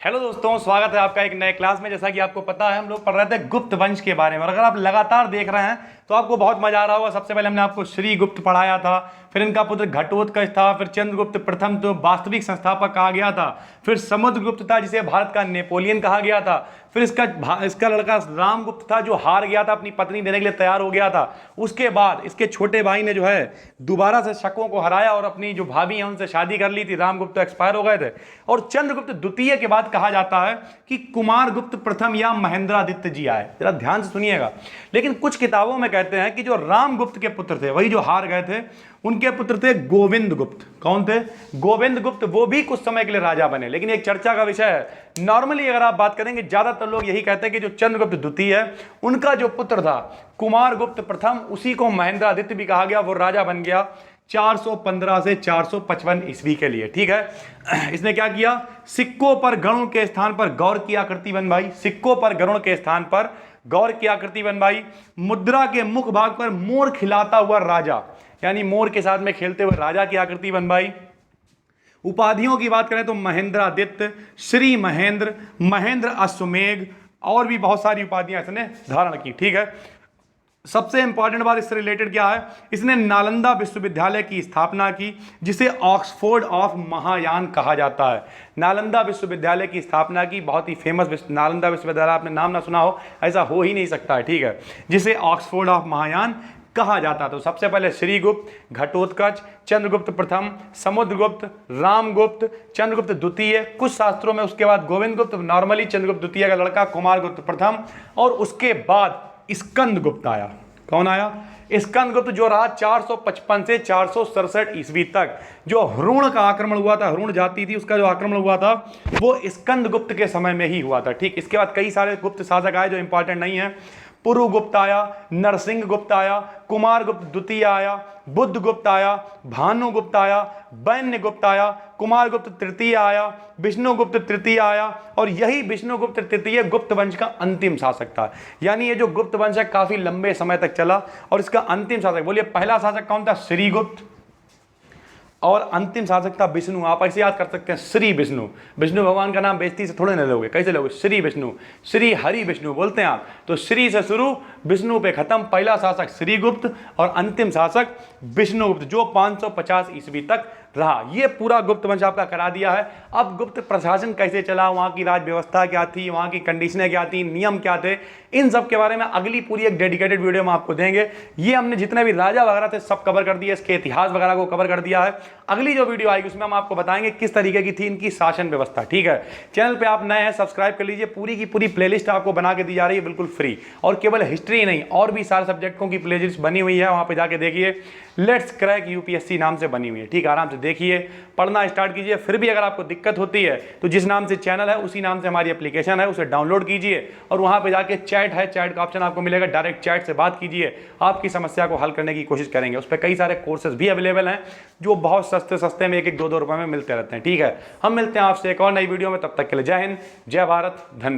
Hello दोस्तों, स्वागत है आपका एक नए क्लास में। जैसा कि आपको पता है हम लोग पढ़ रहे थे गुप्त वंश के बारे में, और अगर आप लगातार देख रहे हैं तो आपको बहुत मजा आ रहा होगा। सबसे पहले हमने आपको श्रीगुप्त पढ़ाया था, फिर इनका पुत्र घटोत्कच था, फिर चंद्रगुप्त प्रथम तो वास्तविक संस्थापक कहा गया था, फिर समुद्रगुप्त था जिसे भारत का नेपोलियन कहा गया था, फिर इसका लड़का रामगुप्त था जो हार गया था, अपनी पत्नी देने के लिए तैयार हो गया था। उसके बाद इसके छोटे भाई ने जो है दोबारा से शकों को हराया और अपनी जो भाभी है उनसे शादी कर ली थी। रामगुप्त तो एक्सपायर हो गए थे। और चंद्रगुप्त द्वितीय के बाद कहा जाता है कि कुमारगुप्त प्रथम या महेंद्रादित्य जी आए। जरा ध्यान से सुनिएगा। लेकिन कुछ किताबों में कहते हैं कि जो रामगुप्त के पुत्र थे, वही जो हार गए थे, उनके पुत्र थे गोविंद गुप्त। कौन थे? गोविंद गुप्त। वो भी कुछ समय के लिए राजा बने, लेकिन एक चर्चा का विषय है। नॉर्मली अगर आप बात करेंगे, ज्यादातर लोग यही कहते हैं कि जो चंद्रगुप्त द्वितीय है, उनका जो पुत्र था कुमारगुप्त प्रथम, उसी को महेंद्रादित्य भी कहा गया। वो राजा बन गया 415 से 455 ईस्वी के लिए। ठीक है। इसने क्या किया? सिक्कों पर गणों के स्थान पर गौर की आकृति बनवाई। सिक्कों पर गणों के स्थान पर गौर की आकृति बनवाई। मुद्रा के मुख भाग पर मोर खिलाता हुआ राजा, यानी मोर के साथ में खेलते हुए राजा की आकृति बनवाई। उपाधियों की बात करें तो महेंद्रादित्य, श्री महेंद्र, महेंद्र अश्वमेघ और भी बहुत सारी उपाधियां इसने धारण की। ठीक है। सबसे इंपॉर्टेंट बात इससे रिलेटेड क्या है? इसने नालंदा विश्वविद्यालय की स्थापना की, जिसे ऑक्सफोर्ड ऑफ महायान कहा जाता है। नालंदा विश्वविद्यालय की स्थापना की, बहुत ही फेमस नालंदा विश्वविद्यालय, आपने नाम ना सुना हो ऐसा हो ही नहीं सकता है। ठीक है। जिसे ऑक्सफोर्ड ऑफ महायान कहा जाता। तो सबसे पहले श्रीगुप्त, घटोत्कच, चंद्रगुप्त प्रथम, समुद्रगुप्त, रामगुप्त, चंद्रगुप्त द्वितीय, कुछ शास्त्रों में उसके बाद गोविंद गुप्त, नॉर्मली चंद्रगुप्त द्वितीय का लड़का कुमारगुप्त प्रथम, और उसके बाद स्कंदगुप्त आया। कौन आया? स्कंदगुप्त, जो रहा 455 से 467 ईस्वी तक। जो ह्रुण का आक्रमण हुआ था, ह्रुण जाति थी, उसका जो आक्रमण हुआ था वो स्कंदगुप्त के समय में ही हुआ था। ठीक। इसके बाद कई सारे गुप्त शासक आए जो इंपॉर्टेंट नहीं है। पुरुगुप्त आया, नरसिंह गुप्त आया, कुमारगुप्त द्वितीय आया, बुद्धगुप्त आया, भानुगुप्त आया, वैन्यगुप्त आया, कुमारगुप्त तृतीय आया, विष्णुगुप्त तृतीय आया, और यही विष्णुगुप्त तृतीय गुप्त वंश का अंतिम शासक था। यानी ये जो गुप्त वंश है काफी लंबे समय तक चला, और इसका अंतिम शासक, बोलिए पहला शासक कौन था? श्रीगुप्त, और अंतिम शासक था विष्णु। आप ऐसे याद कर सकते हैं, श्री विष्णु। विष्णु भगवान का नाम बेइज्जती से थोड़े ना लोगे, कैसे लोगे? श्री विष्णु, श्री हरि विष्णु बोलते हैं आप। तो श्री से शुरू, विष्णु पे खत्म। पहला शासक श्रीगुप्त और अंतिम शासक विष्णुगुप्त, जो 550 ईस्वी तक रहा। ये पूरा गुप्त वंश आपका करा दिया है। अब गुप्त प्रशासन कैसे चला, वहां की राज व्यवस्था क्या थी, वहां की कंडीशनें क्या थी, नियम क्या थे, इन सब के बारे में अगली पूरी एक डेडिकेटेड वीडियो में आपको देंगे। ये हमने जितने भी राजा वगैरह थे सब कवर कर दिया, इसके इतिहास वगैरह को कवर कर दिया है। अगली जो वीडियो आएगी उसमें हम आपको बताएंगे किस तरीके की थी इनकी शासन व्यवस्था। ठीक है। चैनल पे आप नए हैं, सब्सक्राइब कर लीजिए। पूरी की पूरी प्लेलिस्ट आपको बना के दी जा रही है बिल्कुल फ्री, और केवल हिस्ट्री नहीं, और भी सारे सब्जेक्टों की प्लेलिस्ट बनी हुई है, वहां पे जाके देखिए। लेट्स क्रैक यूपीएससी नाम से बनी हुई है। ठीक है। आराम से देखिए, पढ़ना स्टार्ट कीजिए। फिर भी अगर आपको दिक्कत होती है तो जिस नाम से चैनल है उसी नाम से हमारी एप्लीकेशन है, उसे डाउनलोड कीजिए, और वहां पे जाके चैट है, चैट का ऑप्शन आपको मिलेगा, डायरेक्ट चैट से बात कीजिए। आपकी समस्या को हल करने की कोशिश करेंगे। उस पर कई सारे कोर्सेज भी अवेलेबल हैं जो बहुत सस्ते सस्ते में 1-1, 2-2 रुपए में मिलते रहते हैं। ठीक है। हम मिलते हैं आपसे एक और नई वीडियो में, तब तक के लिए जय हिंद, जय भारत, धन्यवाद।